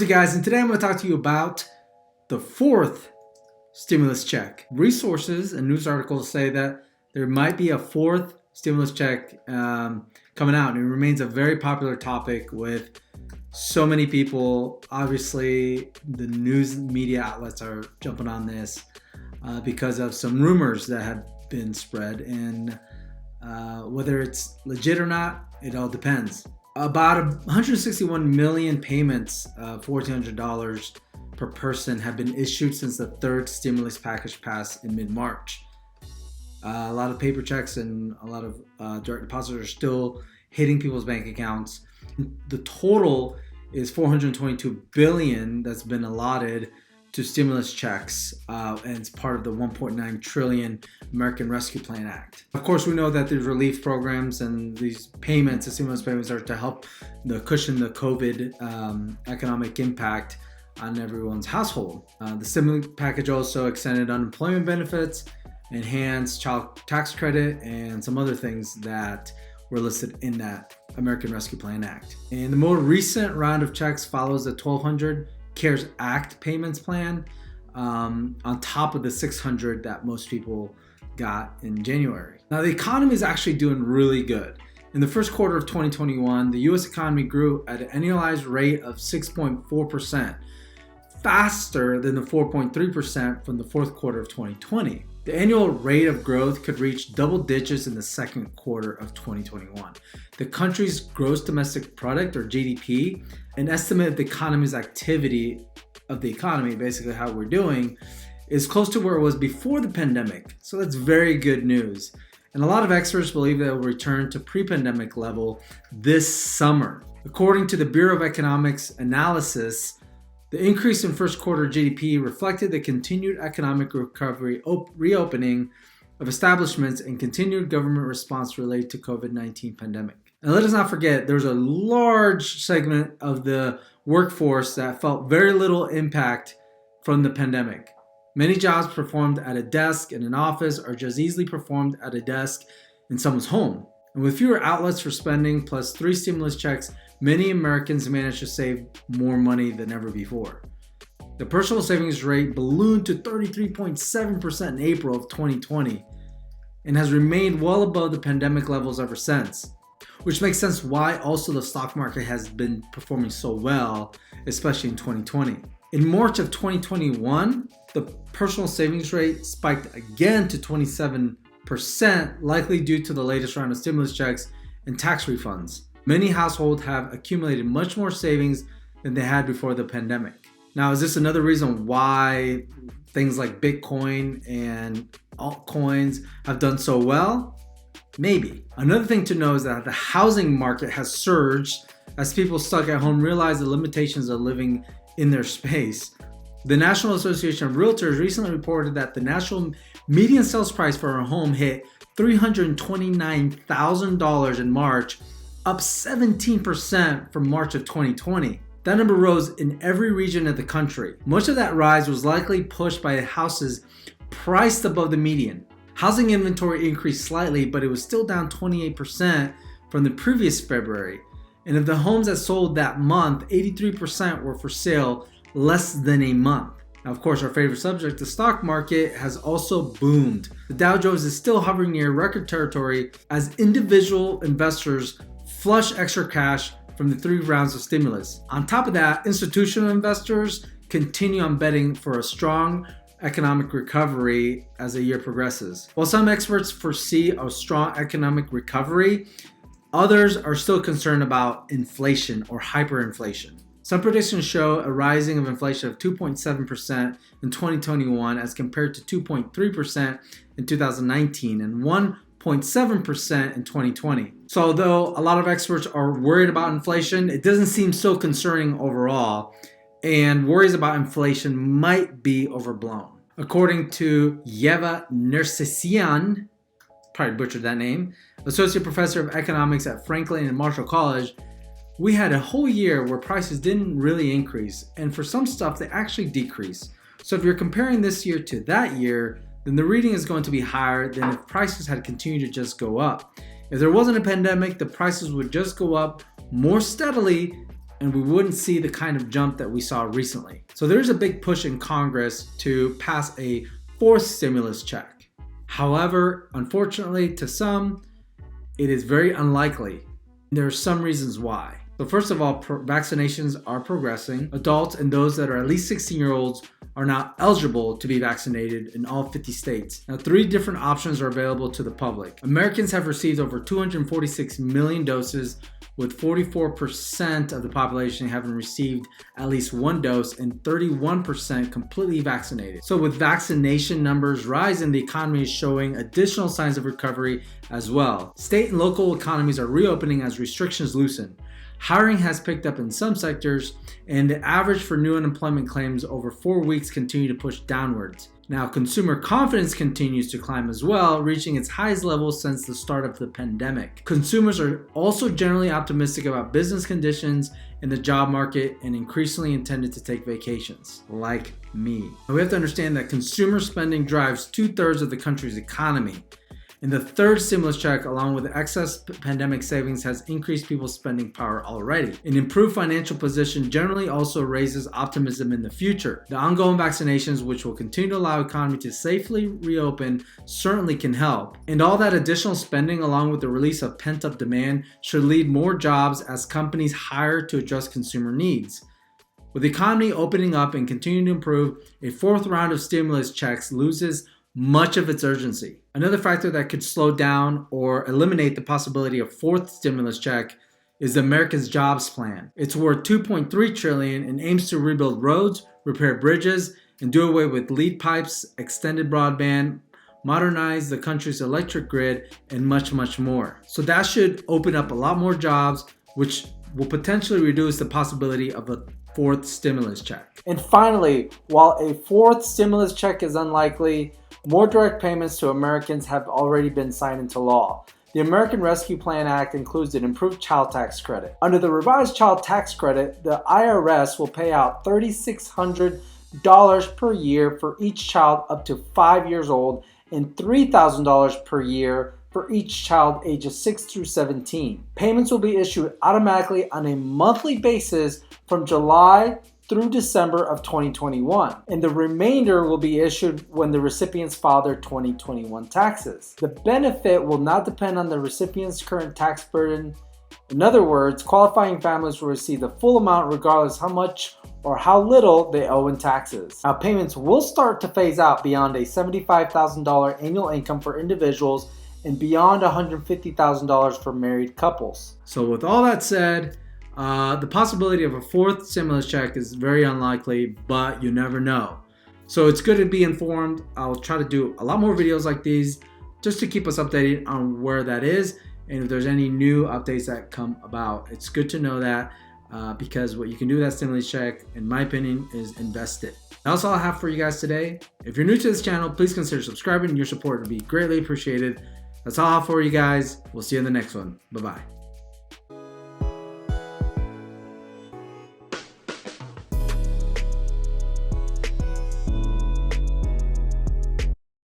Hey guys, and today I'm going to talk to you about the fourth stimulus check. Resources and news articles say that there might be a fourth stimulus check coming out, and it remains a very popular topic with so many people. Obviously, the news media outlets are jumping on this because of some rumors that have been spread, and whether it's legit or not, it all depends. About 161 million payments of $1,400 per person have been issued since the third stimulus package passed in mid-March. A lot of paper checks and a lot of direct deposits are still hitting people's bank accounts. The total is $422 billion that's been allotted to stimulus checks, and it's part of the $1.9 trillion American Rescue Plan Act. Of course, we know that these relief programs and these payments, the stimulus payments, are to help cushion the COVID economic impact on everyone's household. The stimulus package also extended unemployment benefits, enhanced child tax credit, and some other things that were listed in that American Rescue Plan Act. And the more recent round of checks follows the $1,200 CARES Act payments plan on top of the $600 that most people got in January. Now, the economy is actually doing really good. In the first quarter of 2021, the U.S. economy grew at an annualized rate of 6.4%, faster than the 4.3% from the fourth quarter of 2020. The annual rate of growth could reach double digits in the second quarter of 2021. The country's gross domestic product, or GDP, an estimate of the economy's activity of the economy, basically how we're doing, is close to where it was before the pandemic. So that's very good news. And a lot of experts believe that it will return to pre-pandemic level this summer. According to the Bureau of Economics analysis, the increase in first quarter GDP reflected the continued economic recovery, reopening of establishments, and continued government response related to COVID-19 pandemic. And let us not forget, there's a large segment of the workforce that felt very little impact from the pandemic. Many jobs performed at a desk in an office are just easily performed at a desk in someone's home. And with fewer outlets for spending plus 3 stimulus checks, many Americans managed to save more money than ever before. The personal savings rate ballooned to 33.7% in April of 2020 and has remained well above the pandemic levels ever since, which makes sense why also the stock market has been performing so well, especially in 2020. In March of 2021, the personal savings rate spiked again to 27%, likely due to the latest round of stimulus checks and tax refunds. Many households have accumulated much more savings than they had before the pandemic. Now, is this another reason why things like Bitcoin and altcoins have done so well? Maybe. Another thing to know is that the housing market has surged as people stuck at home realize the limitations of living in their space. The National Association of Realtors recently reported that the national median sales price for a home hit $329,000 in March, up 17% from March of 2020. That number rose in every region of the country. Much of that rise was likely pushed by houses priced above the median. Housing inventory increased slightly, but it was still down 28% from the previous February. And of the homes that sold that month, 83% were for sale less than a month. Now, of course, our favorite subject, the stock market, has also boomed. The Dow Jones is still hovering near record territory as individual investors flush extra cash from the 3 rounds of stimulus. On top of that, institutional investors continue on betting for a strong economic recovery as the year progresses. While some experts foresee a strong economic recovery, others are still concerned about inflation or hyperinflation. Some predictions show a rising of inflation of 2.7% in 2021 as compared to 2.3% in 2019 and 1.7% in 2020. So although a lot of experts are worried about inflation, it doesn't seem so concerning overall, and worries about inflation might be overblown. According to Yeva Nersessian, probably butchered that name, associate professor of economics at Franklin and Marshall College, we had a whole year where prices didn't really increase, and for some stuff they actually decreased. So if you're comparing this year to that year, then the reading is going to be higher than if prices had continued to just go up. If there wasn't a pandemic, the prices would just go up more steadily and we wouldn't see the kind of jump that we saw recently. So there's a big push in Congress to pass a fourth stimulus check. However, unfortunately, to some, it is very unlikely. There are some reasons why. So first of all, vaccinations are progressing. Adults and those that are at least 16-year-olds are now eligible to be vaccinated in all 50 states. Now, 3 different options are available to the public. Americans have received over 246 million doses, with 44% of the population having received at least 1 dose and 31% completely vaccinated. So with vaccination numbers rising, the economy is showing additional signs of recovery as well. State and local economies are reopening as restrictions loosen. Hiring has picked up in some sectors, and the average for new unemployment claims over 4 weeks continue to push downwards. Now, consumer confidence continues to climb as well, reaching its highest level since the start of the pandemic. Consumers are also generally optimistic about business conditions in the job market and increasingly intended to take vacations, like me. Now, we have to understand that consumer spending drives 2/3 of the country's economy. And the third stimulus check, along with excess pandemic savings, has increased people's spending power already. An improved financial position generally also raises optimism in the future. The ongoing vaccinations, which will continue to allow the economy to safely reopen, certainly can help. And all that additional spending, along with the release of pent-up demand, should lead more jobs as companies hire to address consumer needs. With the economy opening up and continuing to improve, a fourth round of stimulus checks loses much of its urgency. Another factor that could slow down or eliminate the possibility of fourth stimulus check is the America's Jobs Plan. It's worth $2.3 trillion and aims to rebuild roads, repair bridges, and do away with lead pipes, extended broadband, modernize the country's electric grid, and much, much more. So that should open up a lot more jobs, which will potentially reduce the possibility of a fourth stimulus check. And finally, while a fourth stimulus check is unlikely, more direct payments to Americans have already been signed into law. The American Rescue Plan Act includes an improved child tax credit. Under the revised child tax credit, the IRS will pay out $3,600 per year for each child up to 5 years old and $3,000 per year for each child ages 6 through 17. Payments will be issued automatically on a monthly basis from July through December of 2021, and the remainder will be issued when the recipients file their 2021 taxes. The benefit will not depend on the recipient's current tax burden. In other words, qualifying families will receive the full amount regardless how much or how little they owe in taxes. Now, payments will start to phase out beyond a $75,000 annual income for individuals and beyond $150,000 for married couples. So with all that said, the possibility of a fourth stimulus check is very unlikely, but you never know. So it's good to be informed. I'll try to do a lot more videos like these just to keep us updated on where that is. And if there's any new updates that come about, it's good to know that because what you can do with that stimulus check, in my opinion, is invest it. That's all I have for you guys today. If you're new to this channel, please consider subscribing. Your support would be greatly appreciated. That's all I have for you guys. We'll see you in the next one. Bye-bye.